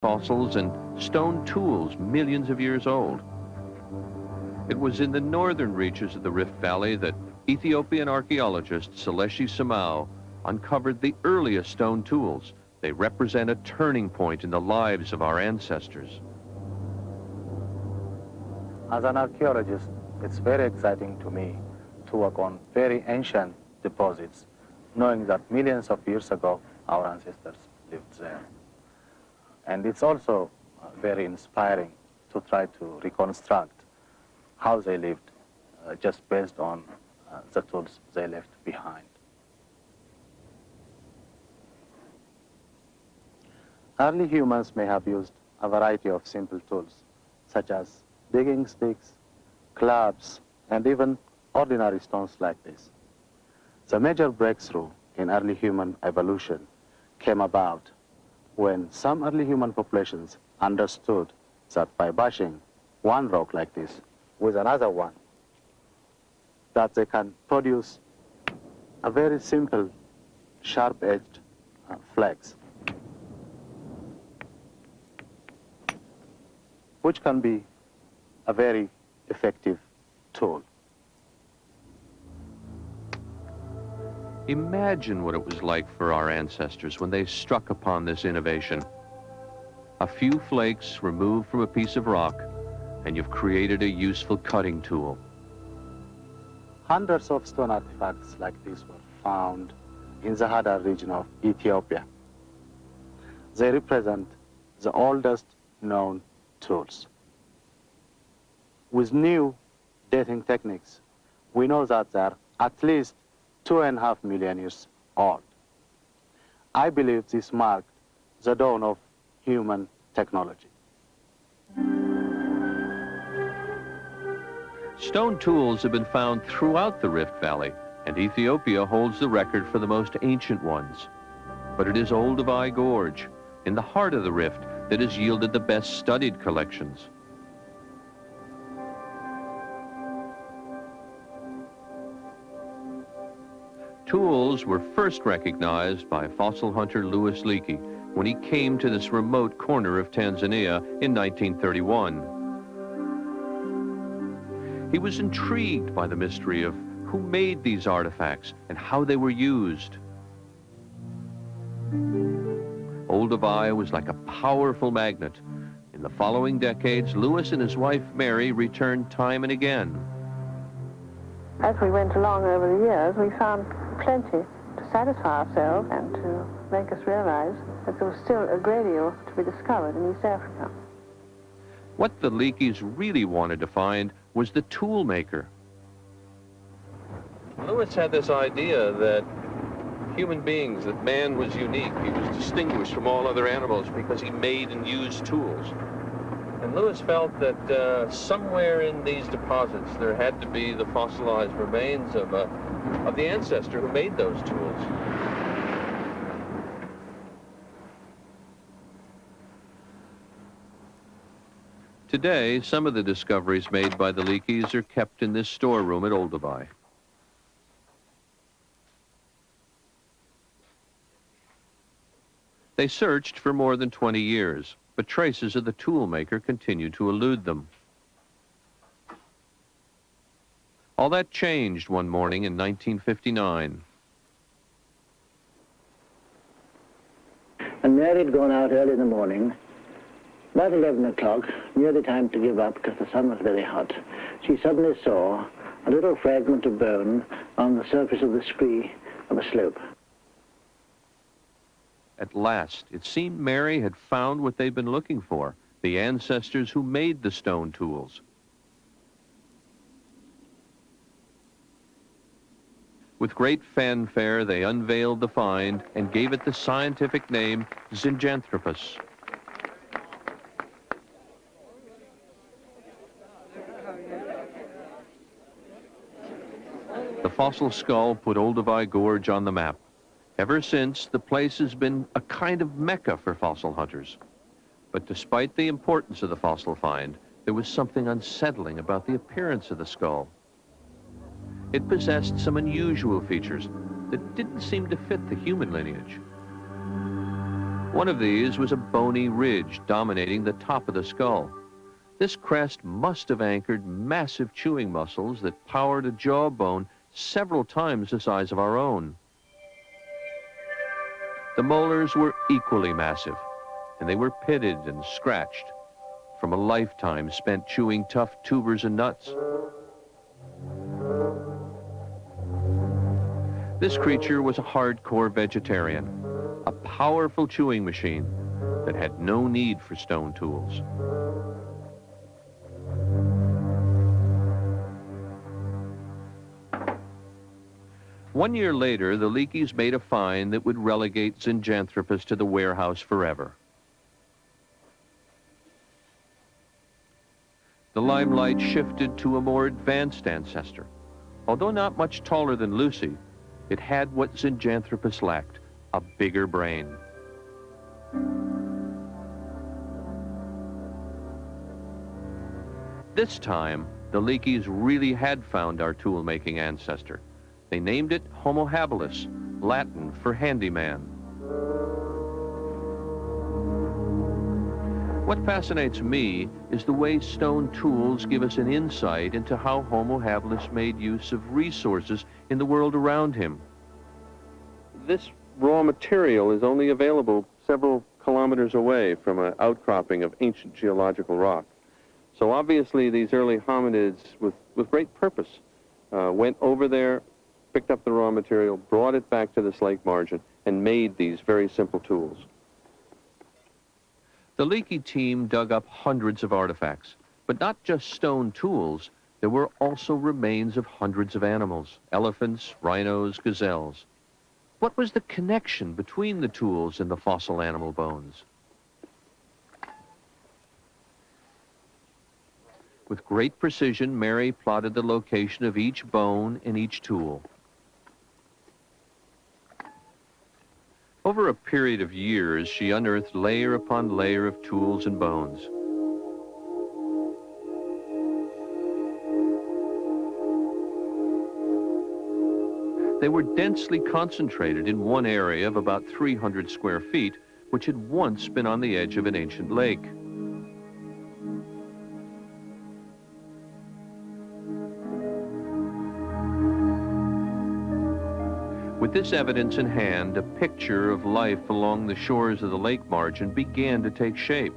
fossils and stone tools millions of years old. It was in the northern reaches of the Rift Valley that Ethiopian archaeologist Seleshi Samau uncovered the earliest stone tools. They represent a turning point in the lives of our ancestors. As an archaeologist, it's very exciting to me to work on very ancient deposits, knowing that millions of years ago, our ancestors lived there. And it's also very inspiring to try to reconstruct how they lived just based on the tools they left behind. Early humans may have used a variety of simple tools, such as digging sticks, clubs, and even ordinary stones like this. The major breakthrough in early human evolution came about when some early human populations understood that by bashing one rock like this with another one, that they can produce a very simple, sharp-edged flex, which can be a very effective tool. Imagine what it was like for our ancestors when they struck upon this innovation. A few flakes removed from a piece of rock, and you've created a useful cutting tool. Hundreds of stone artifacts like this were found in the Hadar region of Ethiopia. They represent the oldest known tools. With new dating techniques, we know that they are at least 2.5 million years old. I believe this marked the dawn of human technology. Stone tools have been found throughout the Rift Valley, and Ethiopia holds the record for the most ancient ones. But it is Olduvai Gorge, in the heart of the rift, that has yielded the best studied collections. Tools were first recognized by fossil hunter Louis Leakey when he came to this remote corner of Tanzania in 1931. He was intrigued by the mystery of who made these artifacts and how they were used. Olduvai was like a powerful magnet. In the following decades, Louis and his wife Mary returned time and again. As we went along over the years, we found plenty to satisfy ourselves and to make us realize that there was still a great deal to be discovered in East Africa. What the Leakeys really wanted to find was the tool maker. Louis had this idea that human beings, that man was unique. He was distinguished from all other animals because he made and used tools. And Louis felt that somewhere in these deposits there had to be the fossilized remains of the ancestor who made those tools. Today, some of the discoveries made by the Leakeys are kept in this storeroom at Olduvai. They searched for more than 20 years, but traces of the tool maker continued to elude them. All that changed one morning in 1959. And Mary had gone out early in the morning, about 11 o'clock, near the time to give up because the sun was very hot. She suddenly saw a little fragment of bone on the surface of the scree of a slope. At last, it seemed Mary had found what they'd been looking for, the ancestors who made the stone tools. With great fanfare, they unveiled the find and gave it the scientific name Zinjanthropus. The fossil skull put Olduvai Gorge on the map. Ever since, the place has been a kind of mecca for fossil hunters. But despite the importance of the fossil find, there was something unsettling about the appearance of the skull. It possessed some unusual features that didn't seem to fit the human lineage. One of these was a bony ridge dominating the top of the skull. This crest must have anchored massive chewing muscles that powered a jawbone several times the size of our own. The molars were equally massive, and they were pitted and scratched from a lifetime spent chewing tough tubers and nuts. This creature was a hardcore vegetarian, a powerful chewing machine that had no need for stone tools. One year later, the Leakeys made a find that would relegate Zinjanthropus to the warehouse forever. The limelight shifted to a more advanced ancestor. Although not much taller than Lucy, it had what Zinjanthropus lacked, a bigger brain. This time, the Leakeys really had found our tool-making ancestor. They named it Homo habilis, Latin for handyman. What fascinates me is the way stone tools give us an insight into how Homo habilis made use of resources in the world around him. This raw material is only available several kilometers away from an outcropping of ancient geological rock. So obviously these early hominids, with great purpose, went over there, picked up the raw material, brought it back to this lake margin, and made these very simple tools. The Leakey team dug up hundreds of artifacts, but not just stone tools. There were also remains of hundreds of animals, elephants, rhinos, gazelles. What was the connection between the tools and the fossil animal bones? With great precision, Mary plotted the location of each bone and each tool. Over a period of years, she unearthed layer upon layer of tools and bones. They were densely concentrated in one area of about 300 square feet, which had once been on the edge of an ancient lake. With this evidence in hand, a picture of life along the shores of the lake margin began to take shape.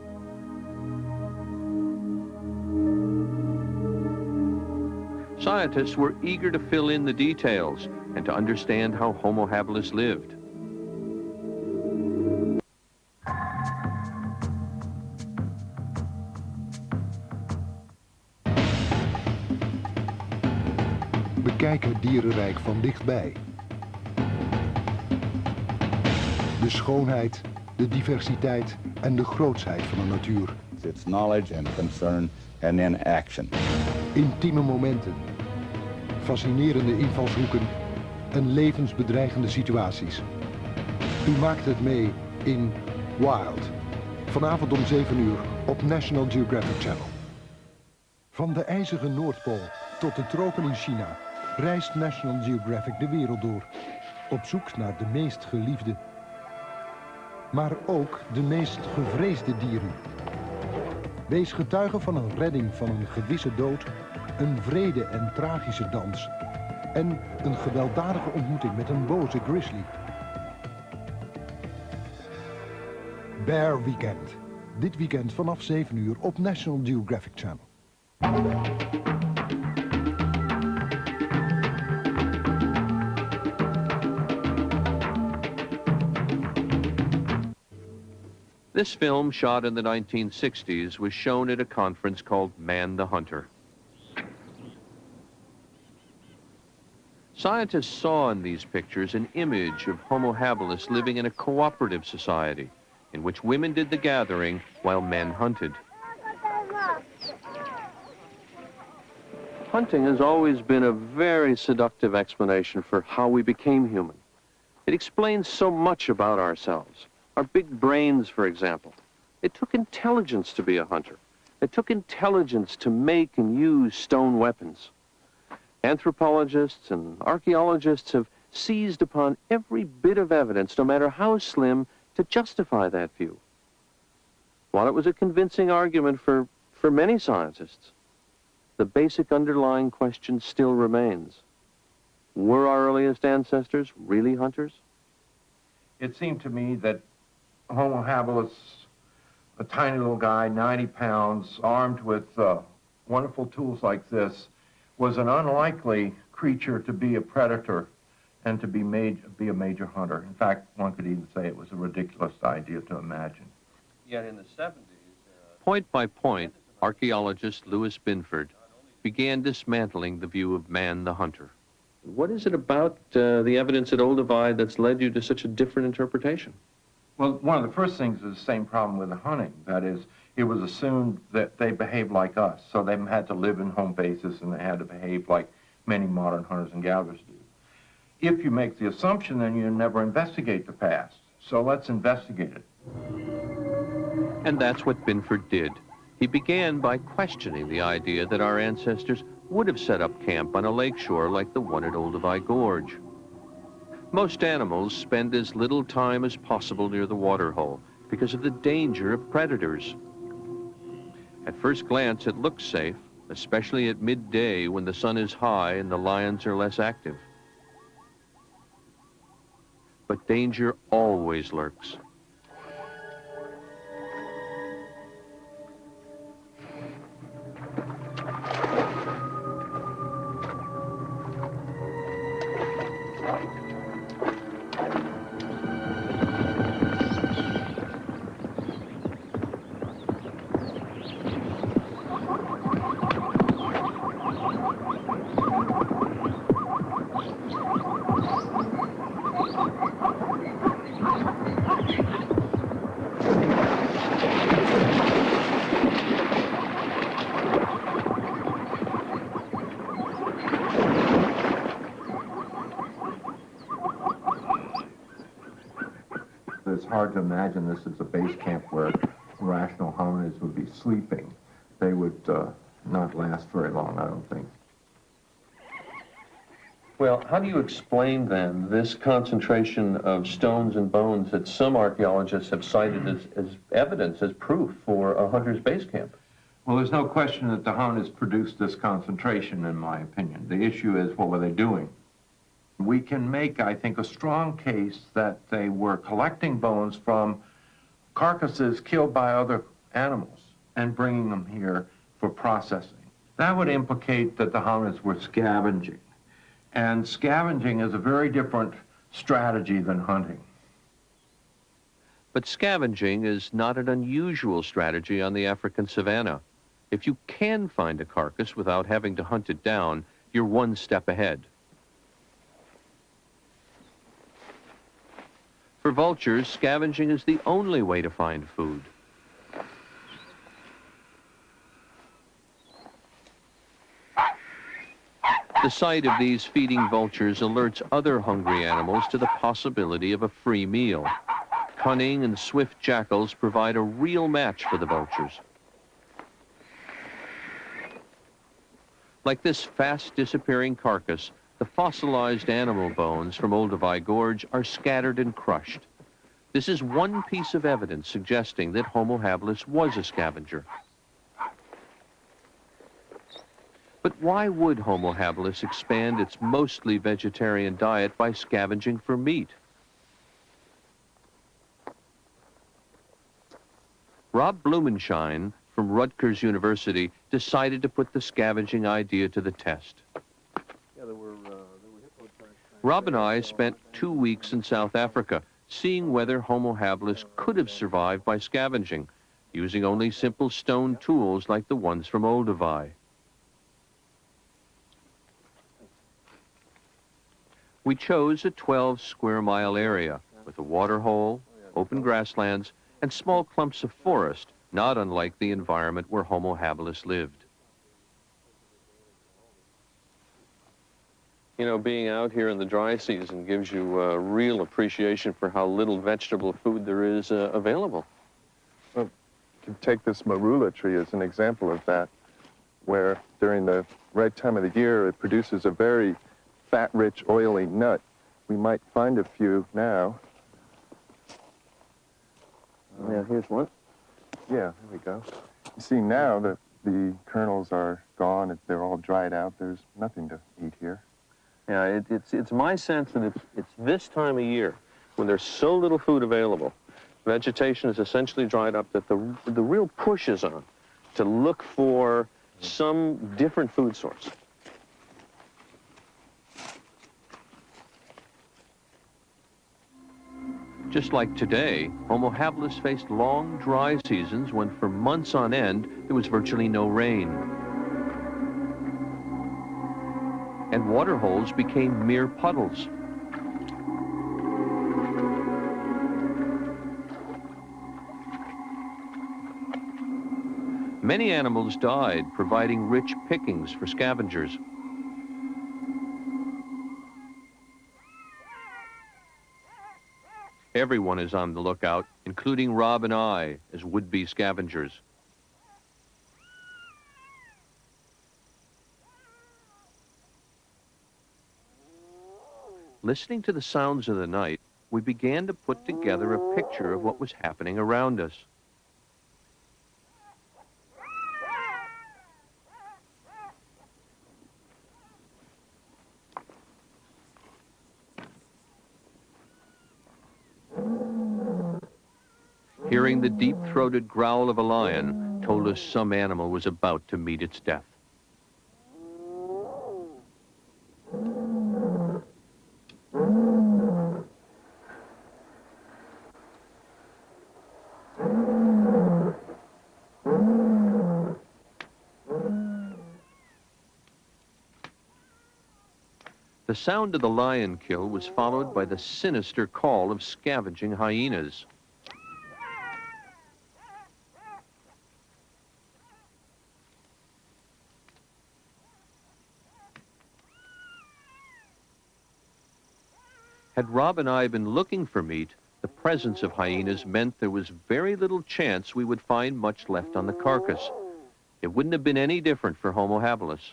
Scientists were eager to fill in the details and to understand how Homo habilis lived. Bekijk het dierenrijk van dichtbij. De schoonheid, de diversiteit en de grootsheid van de natuur. It's knowledge and concern and then action. Intieme momenten, fascinerende invalshoeken en levensbedreigende situaties. U maakt het mee in Wild. Vanavond om 7 uur op National Geographic Channel. Van de ijzige Noordpool tot de tropen in China reist National Geographic de wereld door. Op zoek naar de meest geliefde, maar ook de meest gevreesde dieren. Wees getuige van een redding van een gewisse dood, een wrede en tragische dans en een gewelddadige ontmoeting met een boze grizzly. Bear Weekend. Dit weekend vanaf 7 uur op National Geographic Channel. This film, shot in the 1960s, was shown at a conference called Man the Hunter. Scientists saw in these pictures an image of Homo habilis living in a cooperative society in which women did the gathering while men hunted. Hunting has always been a very seductive explanation for how we became human. It explains so much about ourselves. Our big brains, for example. It took intelligence to be a hunter. It took intelligence to make and use stone weapons. Anthropologists and archaeologists have seized upon every bit of evidence, no matter how slim, to justify that view. While it was a convincing argument for many scientists, the basic underlying question still remains. Were our earliest ancestors really hunters? It seemed to me that Homo habilis, a tiny little guy, 90 pounds, armed with wonderful tools like this, was an unlikely creature to be a predator and to be a major hunter. In fact, one could even say it was a ridiculous idea to imagine. Yet in the 70s... Point by point, archaeologist Louis Binford began dismantling the view of man the hunter. What is it about the evidence at Olduvai that's led you to such a different interpretation? Well, one of the first things is the same problem with the hunting. That is, it was assumed that they behaved like us, so they had to live in home bases and they had to behave like many modern hunters and gatherers do. If you make the assumption, then you never investigate the past. So let's investigate it. And that's what Binford did. He began by questioning the idea that our ancestors would have set up camp on a lakeshore like the one at Olduvai Gorge. Most animals spend as little time as possible near the waterhole because of the danger of predators. At first glance, it looks safe, especially at midday when the sun is high and the lions are less active. But danger always lurks. It's hard to imagine this as a base camp where rational hominids would be sleeping. They would not last very long, I don't think. Well, how do you explain then this concentration of stones and bones that some archaeologists have cited as evidence, as proof for a hunter's base camp? Well, there's no question that the hominids produced this concentration, in my opinion. The issue is, what were they doing? We can make, I think, a strong case that they were collecting bones from carcasses killed by other animals and bringing them here for processing. That would implicate that the hominids were scavenging. And scavenging is a very different strategy than hunting. But scavenging is not an unusual strategy on the African savanna. If you can find a carcass without having to hunt it down, you're one step ahead. For vultures, scavenging is the only way to find food. The sight of these feeding vultures alerts other hungry animals to the possibility of a free meal. Cunning and swift jackals provide a real match for the vultures. Like this fast-disappearing carcass, the fossilized animal bones from Olduvai Gorge are scattered and crushed. This is one piece of evidence suggesting that Homo habilis was a scavenger. But why would Homo habilis expand its mostly vegetarian diet by scavenging for meat? Rob Blumenschein from Rutgers University decided to put the scavenging idea to the test. Rob and I spent 2 weeks in South Africa seeing whether Homo habilis could have survived by scavenging, using only simple stone tools like the ones from Olduvai. We chose a 12-square-mile area with a water hole, open grasslands, and small clumps of forest, not unlike the environment where Homo habilis lived. You know, being out here in the dry season gives you a real appreciation for how little vegetable food there is available. Well, you can take this marula tree as an example of that, where during the right time of the year it produces a very fat-rich, oily nut. We might find a few now. Yeah, here's one. Yeah, there we go. You see now that the kernels are gone, they're all dried out, there's nothing to eat here. Yeah, it's my sense that it's this time of year when there's so little food available, vegetation is essentially dried up, that the real push is on to look for some different food source. Just like today, Homo habilis faced long, dry seasons when for months on end there was virtually no rain. And water holes became mere puddles. Many animals died, providing rich pickings for scavengers. Everyone is on the lookout, including Rob and I, as would-be scavengers. Listening to the sounds of the night, we began to put together a picture of what was happening around us. Hearing the deep-throated growl of a lion told us some animal was about to meet its death. The sound of the lion kill was followed by the sinister call of scavenging hyenas. Had Rob and I been looking for meat, the presence of hyenas meant there was very little chance we would find much left on the carcass. It wouldn't have been any different for Homo habilis.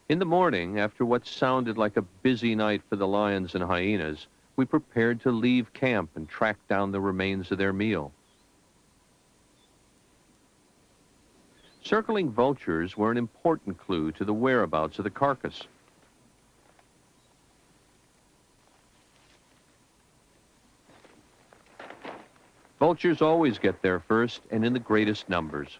In the morning, after what sounded like a busy night for the lions and hyenas, we prepared to leave camp and track down the remains of their meal. Circling vultures were an important clue to the whereabouts of the carcass. Vultures always get there first and in the greatest numbers.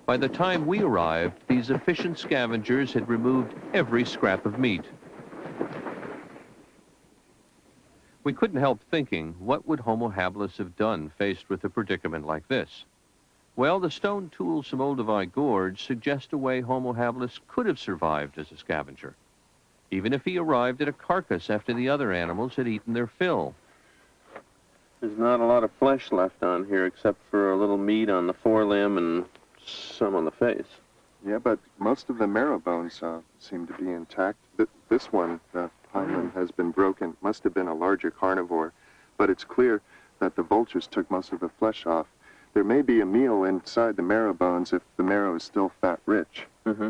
By the time we arrived, these efficient scavengers had removed every scrap of meat. We couldn't help thinking, what would Homo habilis have done faced with a predicament like this? Well, the stone tools from Olduvai Gorge suggest a way Homo habilis could have survived as a scavenger, even if he arrived at a carcass after the other animals had eaten their fill. There's not a lot of flesh left on here except for a little meat on the forelimb and some on the face. Yeah, but most of the marrow bones seem to be intact. This one, the hindlimb, has been broken. Must have been a larger carnivore, but it's clear that the vultures took most of the flesh off. There may be a meal inside the marrow bones if the marrow is still fat-rich. Mm-hmm.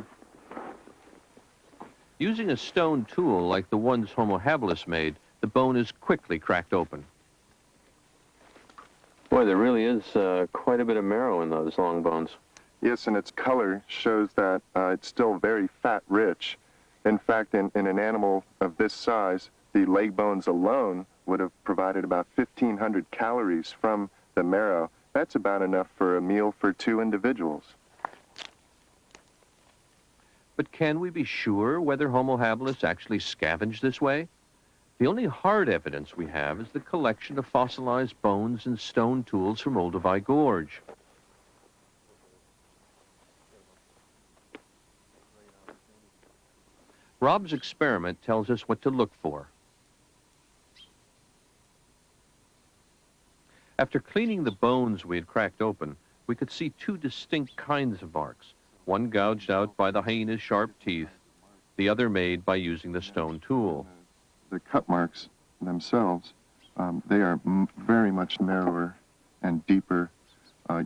Using a stone tool like the ones Homo habilis made, the bone is quickly cracked open. Boy, there really is quite a bit of marrow in those long bones. Yes, and its color shows that it's still very fat-rich. In fact, in an animal of this size, the leg bones alone would have provided about 1,500 calories from the marrow. That's about enough for a meal for 2 individuals. But can we be sure whether Homo habilis actually scavenged this way? The only hard evidence we have is the collection of fossilized bones and stone tools from Olduvai Gorge. Rob's experiment tells us what to look for. After cleaning the bones we had cracked open, we could see 2 distinct kinds of marks, one gouged out by the hyena's sharp teeth, the other made by using the stone tool. the cut marks themselves, they are very much narrower and deeper.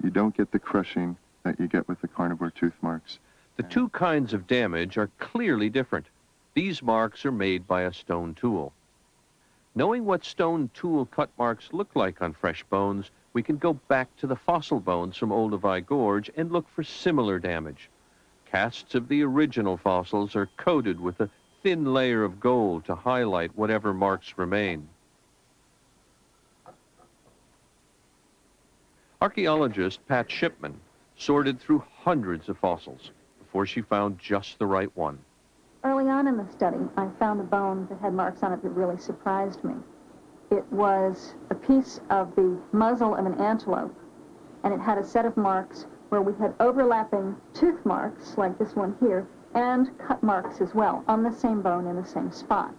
You don't get the crushing that you get with the carnivore tooth marks. The two kinds of damage are clearly different. These marks are made by a stone tool. Knowing what stone tool cut marks look like on fresh bones, we can go back to the fossil bones from Olduvai Gorge and look for similar damage. Casts of the original fossils are coated with a thin layer of gold to highlight whatever marks remain. Archaeologist Pat Shipman sorted through hundreds of fossils before she found just the right one. Early on in the study, I found a bone that had marks on it that really surprised me. It was a piece of the muzzle of an antelope, and it had a set of marks where we had overlapping tooth marks, like this one here, and cut marks as well, on the same bone in the same spot.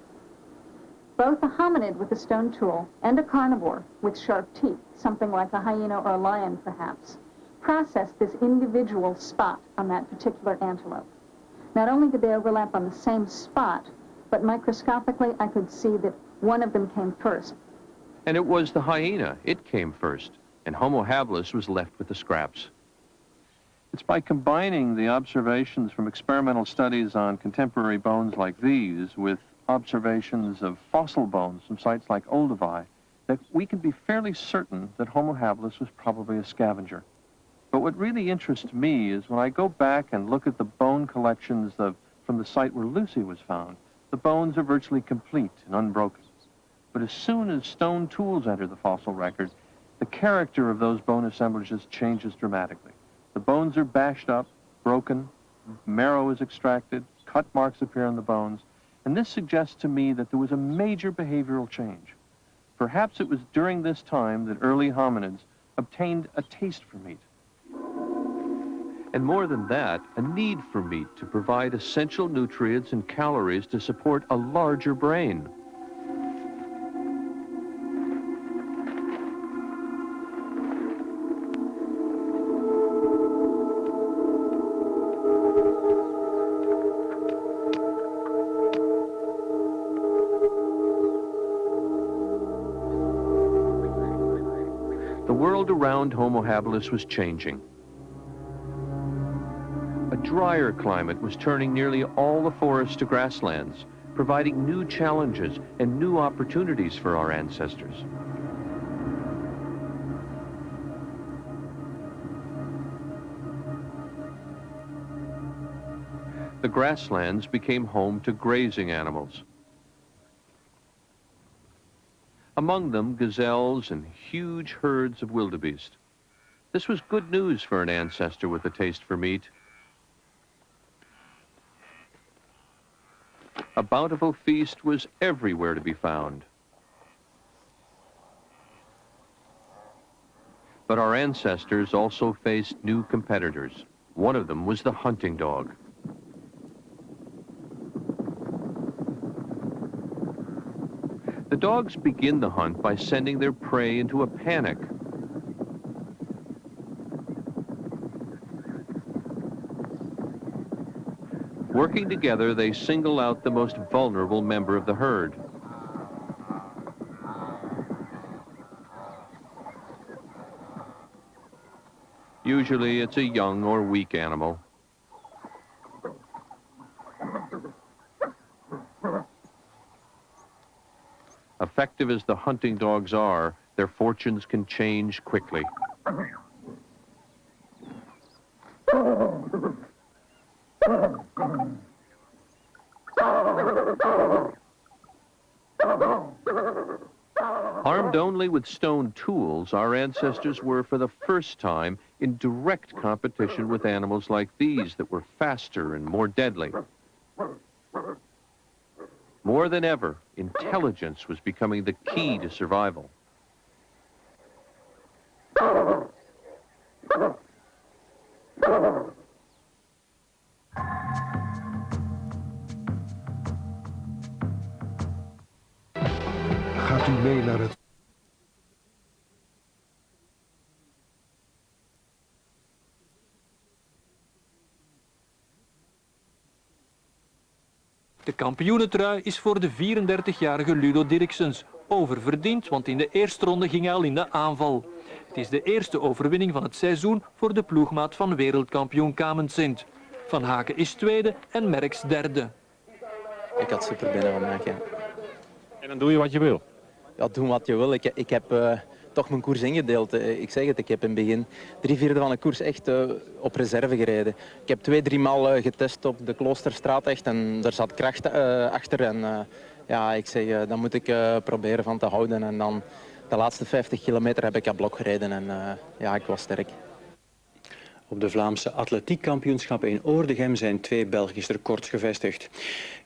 Both a hominid with a stone tool and a carnivore with sharp teeth, something like a hyena or a lion perhaps, processed this individual spot on that particular antelope. Not only did they overlap on the same spot, but microscopically I could see that one of them came first. And it was the hyena. It came first, and Homo habilis was left with the scraps. It's by combining the observations from experimental studies on contemporary bones like these with observations of fossil bones from sites like Olduvai that we can be fairly certain that Homo habilis was probably a scavenger. But what really interests me is when I go back and look at the bone collections from the site where Lucy was found, the bones are virtually complete and unbroken. But as soon as stone tools enter the fossil record, the character of those bone assemblages changes dramatically. The bones are bashed up, broken, marrow is extracted, cut marks appear on the bones, and this suggests to me that there was a major behavioral change. Perhaps it was during this time that early hominids obtained a taste for meat. And more than that, a need for meat to provide essential nutrients and calories to support a larger brain. The world around Homo habilis was changing. A drier climate was turning nearly all the forests to grasslands, providing new challenges and new opportunities for our ancestors. The grasslands became home to grazing animals. Among them, gazelles and huge herds of wildebeest. This was good news for an ancestor with a taste for meat. A bountiful feast was everywhere to be found. But our ancestors also faced new competitors. One of them was the hunting dog. The dogs begin the hunt by sending their prey into a panic. Working together, they single out the most vulnerable member of the herd. Usually, it's a young or weak animal. Effective as the hunting dogs are, their fortunes can change quickly. Armed only with stone tools, our ancestors were for the first time in direct competition with animals like these that were faster and more deadly. More than ever, intelligence was becoming the key to survival. Gaat u mee naar het De kampioenentrui is voor de 34-jarige Ludo Dirksens. Oververdiend, want in de eerste ronde ging hij al in de aanval. Het is de eerste overwinning van het seizoen voor de ploegmaat van wereldkampioen Kamensint. Van Haken is tweede en Merckx derde. Ik had super binnen vandaag, ja. En dan doe je wat je wil? Ja, doen wat je wil. Ik heb toch mijn koers ingedeeld. Ik zeg het, ik heb in het begin 3/4 van de koers echt op reserve gereden. Ik heb 2-3 maal getest op de Kloosterstraat echt en daar zat kracht achter. En ja, ik zeg, dan moet ik proberen van te houden. En dan de laatste 50 kilometer heb ik aan blok gereden en ja, ik was sterk. Op de Vlaamse atletiekkampioenschappen in Oordegem zijn 2 Belgische records gevestigd.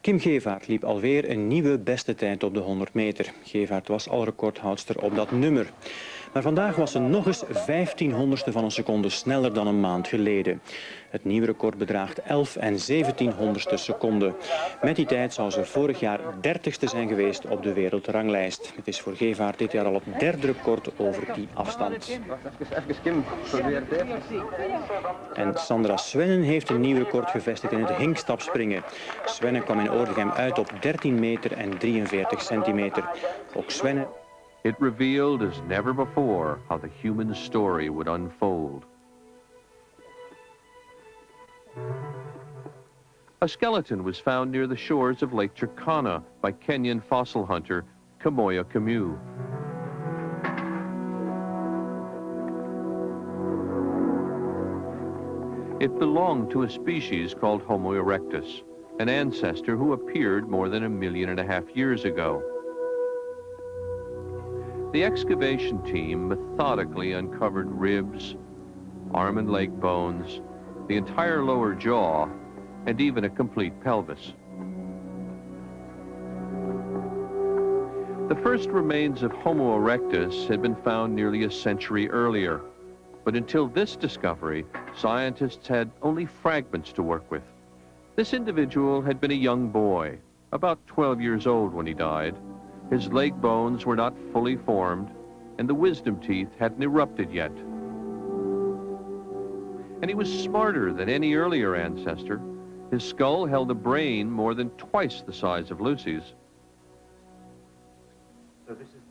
Kim Gevaert liep alweer een nieuwe beste tijd op de 100 meter. Gevaert was al recordhoudster op dat nummer. Maar vandaag was ze nog eens 1500ste van een seconde sneller dan een maand geleden. Het nieuwe record bedraagt 11 1700ste seconden. Met die tijd zou ze vorig jaar 30ste zijn geweest op de wereldranglijst. Het is voor Gevaert dit jaar al het derde record over die afstand. Even Kim, probeer het even. En Sandra Svennen heeft een nieuw record gevestigd in het hinkstapspringen. Svennen kwam in Oordegem uit op 13 meter en 43 centimeter. Ook Svennen... It revealed as never before how the human story would unfold. A skeleton was found near the shores of Lake Turkana by Kenyan fossil hunter Kamoya Camus. It belonged to a species called Homo erectus, an ancestor who appeared more than 1.5 million years ago. The excavation team methodically uncovered ribs, arm and leg bones, the entire lower jaw, and even a complete pelvis. The first remains of Homo erectus had been found nearly a century earlier, but until this discovery, scientists had only fragments to work with. This individual had been a young boy, about 12 years old when he died. His leg bones were not fully formed, and the wisdom teeth hadn't erupted yet. And he was smarter than any earlier ancestor. His skull held a brain more than twice the size of Lucy's. So this is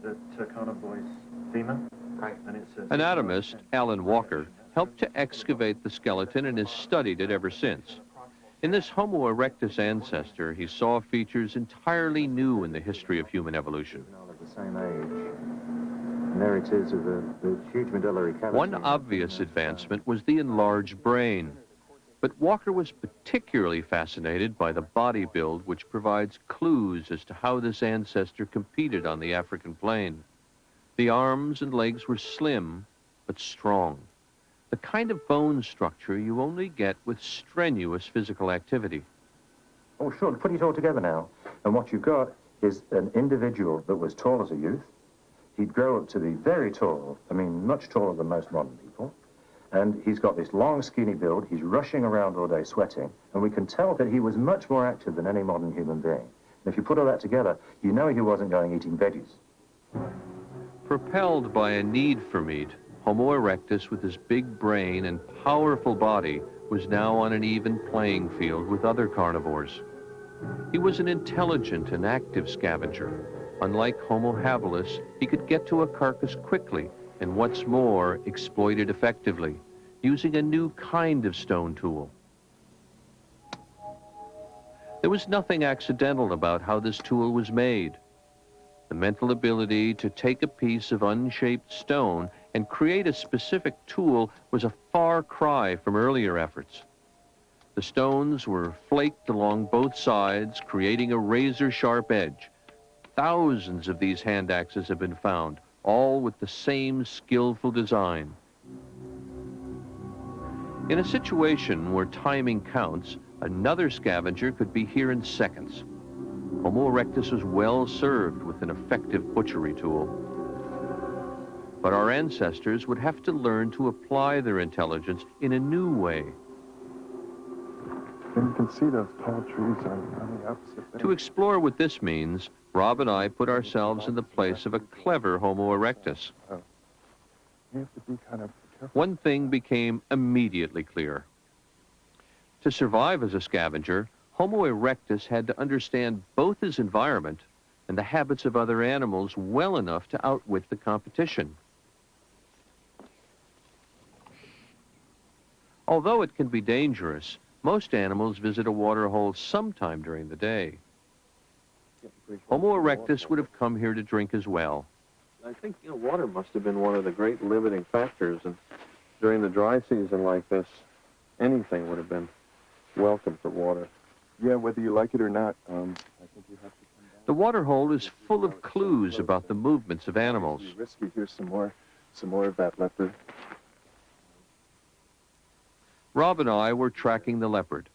the Turkana boy's femur? Right. And it's Anatomist Alan Walker helped to excavate the skeleton and has studied it ever since. In this Homo erectus ancestor, he saw features entirely new in the history of human evolution. At the same age. And there it is with the huge medullary cavity. One obvious advancement was the enlarged brain. But Walker was particularly fascinated by the body build, which provides clues as to how this ancestor competed on the African plain. The arms and legs were slim, but strong. The kind of bone structure you only get with strenuous physical activity. Oh, sure. Put it all together now. And what you've got is an individual that was tall as a youth. He'd grow up to be very tall, I mean, much taller than most modern people. And he's got this long, skinny build. He's rushing around all day sweating. And we can tell that he was much more active than any modern human being. And if you put all that together, you know he wasn't going eating veggies. Propelled by a need for meat, Homo erectus, with his big brain and powerful body, was now on an even playing field with other carnivores. He was an intelligent and active scavenger. Unlike Homo habilis, he could get to a carcass quickly and, what's more, exploit it effectively, using a new kind of stone tool. There was nothing accidental about how this tool was made. The mental ability to take a piece of unshaped stone and create a specific tool was a far cry from earlier efforts. The stones were flaked along both sides, creating a razor-sharp edge. Thousands of these hand axes have been found, all with the same skillful design. In a situation where timing counts, another scavenger could be here in seconds. Homo erectus was well served with an effective butchery tool. But our ancestors would have to learn to apply their intelligence in a new way. And you can see those tall trees on the opposite. To explore what this means, Rob and I put ourselves in the place of a clever Homo erectus. You have to be kind of careful. One thing became immediately clear. To survive as a scavenger, Homo erectus had to understand both his environment and the habits of other animals well enough to outwit the competition. Although it can be dangerous, most animals visit a water hole sometime during the day. Homo erectus would have come here to drink as well. I think, water must have been one of the great limiting factors, and during the dry season like this, anything would have been welcome for water. Yeah, whether you like it or not, I think you have to come down. The water hole is full of clues about the movements of animals. Risky. Here's some more of that leopard. Rob and I were tracking the leopard.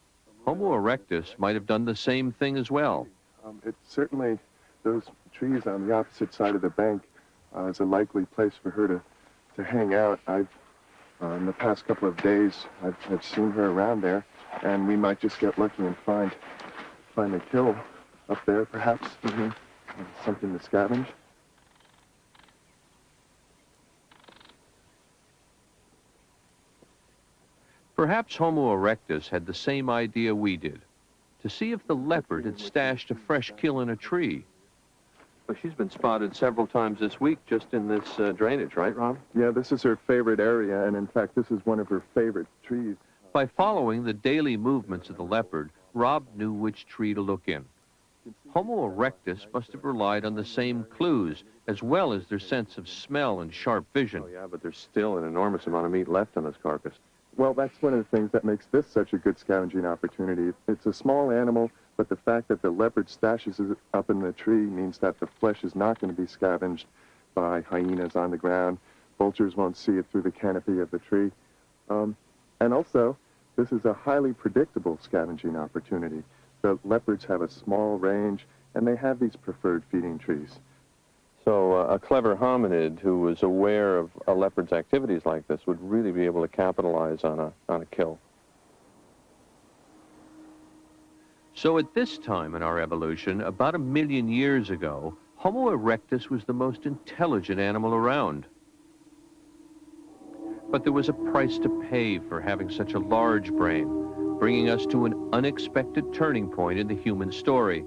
Homo erectus might have done the same thing as well. It's certainly, those trees on the opposite side of the bank is a likely place for her to hang out. In the past couple of days, I've seen her around there, and we might just get lucky and find a kill up there, perhaps. Something to scavenge. Perhaps Homo erectus had the same idea we did, to see if the leopard had stashed a fresh kill in a tree. Well, she's been spotted several times this week just in this drainage, right, Rob? Yeah, this is her favorite area, and in fact, this is one of her favorite trees. By following the daily movements of the leopard, Rob knew which tree to look in. Homo erectus must have relied on the same clues, as well as their sense of smell and sharp vision. Oh, yeah, but there's still an enormous amount of meat left on this carcass. Well, that's one of the things that makes this such a good scavenging opportunity. It's a small animal, but the fact that the leopard stashes it up in the tree means that the flesh is not going to be scavenged by hyenas on the ground. Vultures won't see it through the canopy of the tree. And also, this is a highly predictable scavenging opportunity. The leopards have a small range, and they have these preferred feeding trees. So a clever hominid who was aware of a leopard's activities like this would really be able to capitalize on a kill. So at this time in our evolution, about 1 million years ago, Homo erectus was the most intelligent animal around. But there was a price to pay for having such a large brain, bringing us to an unexpected turning point in the human story.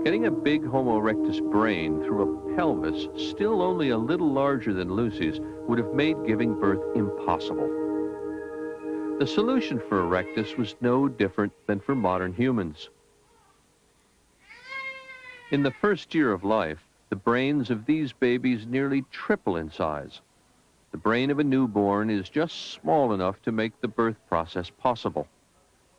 Getting a big Homo erectus brain through a pelvis still only a little larger than Lucy's would have made giving birth impossible. The solution for erectus was no different than for modern humans. In the first year of life, the brains of these babies nearly triple in size. The brain of a newborn is just small enough to make the birth process possible.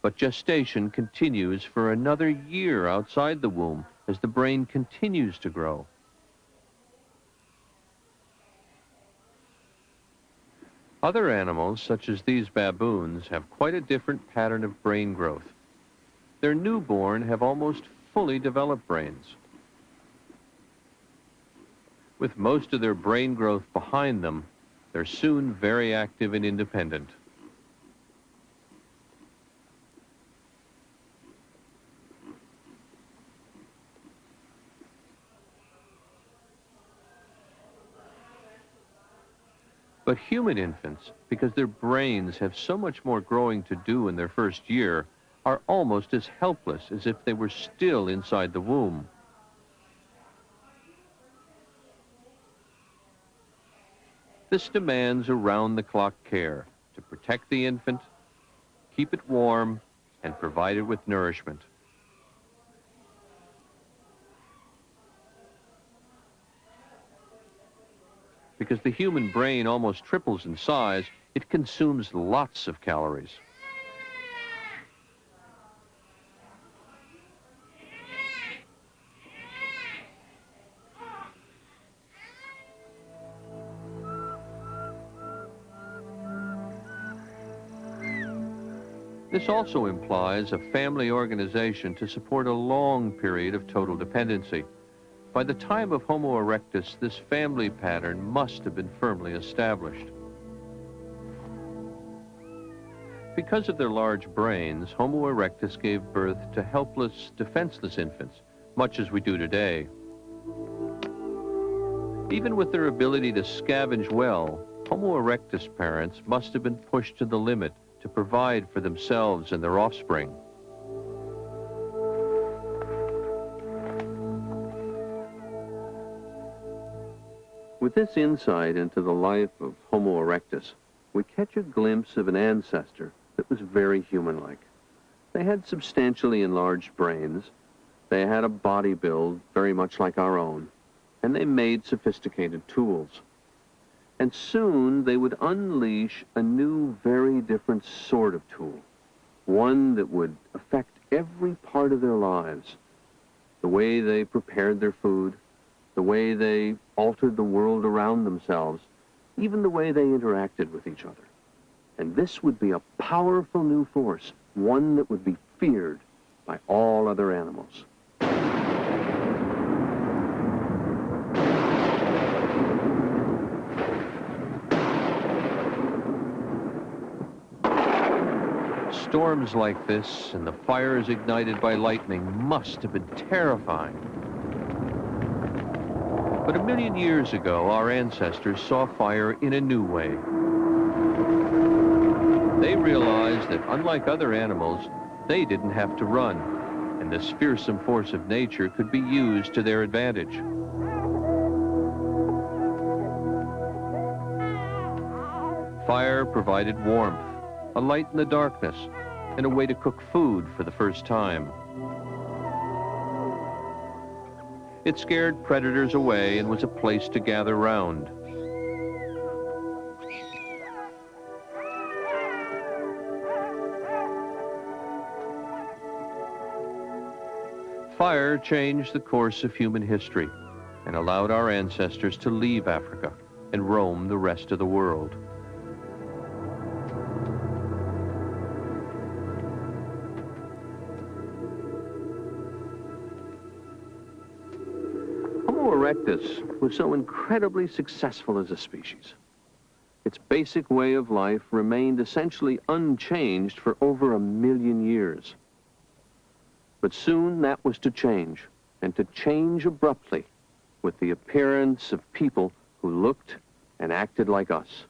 But gestation continues for another year outside the womb as the brain continues to grow. Other animals, such as these baboons, have quite a different pattern of brain growth. Their newborn have almost fully developed brains. With most of their brain growth behind them, they're soon very active and independent. But human infants, because their brains have so much more growing to do in their first year, are almost as helpless as if they were still inside the womb. This demands around-the-clock care to protect the infant, keep it warm, and provide it with nourishment. Because the human brain almost triples in size, it consumes lots of calories. This also implies a family organization to support a long period of total dependency. By the time of Homo erectus, this family pattern must have been firmly established. Because of their large brains, Homo erectus gave birth to helpless, defenseless infants, much as we do today. Even with their ability to scavenge well, Homo erectus parents must have been pushed to the limit to provide for themselves and their offspring. With this insight into the life of Homo erectus, we catch a glimpse of an ancestor that was very human-like. They had substantially enlarged brains, they had a body build very much like our own, and they made sophisticated tools. And soon they would unleash a new, very different sort of tool, one that would affect every part of their lives. The way they prepared their food, the way they altered the world around themselves, even the way they interacted with each other. And this would be a powerful new force, one that would be feared by all other animals. Storms like this and the fires ignited by lightning must have been terrifying. But 1 million years ago, our ancestors saw fire in a new way. They realized that, unlike other animals, they didn't have to run, and this fearsome force of nature could be used to their advantage. Fire provided warmth, a light in the darkness, and a way to cook food for the first time. It scared predators away and was a place to gather round. Fire changed the course of human history and allowed our ancestors to leave Africa and roam the rest of the world. Homo erectus was so incredibly successful as a species. Its basic way of life remained essentially unchanged for over 1 million years. But soon that was to change, and to change abruptly with the appearance of people who looked and acted like us.